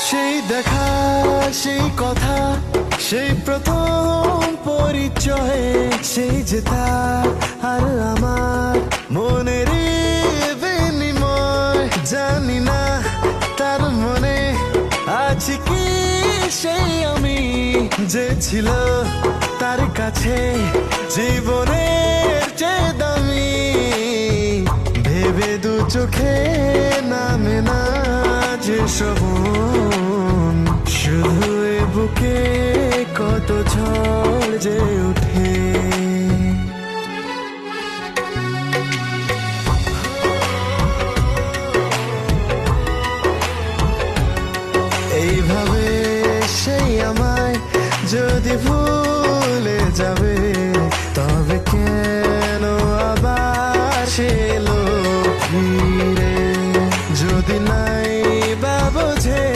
সেই দেখা, সেই কথা, সেই প্রথম পরিচয়, সেই যে তার আর আমার মনের বিনিময়। জানি না তার মনে আছে কি সেই আমি, যে ছিল তার কাছে জীবনের চেয়ে দামি। ভেবে দু চোখে নামে না যে শোভন, শুধু এ বুকে কত ঝড় যে ওঠে। এইভাবে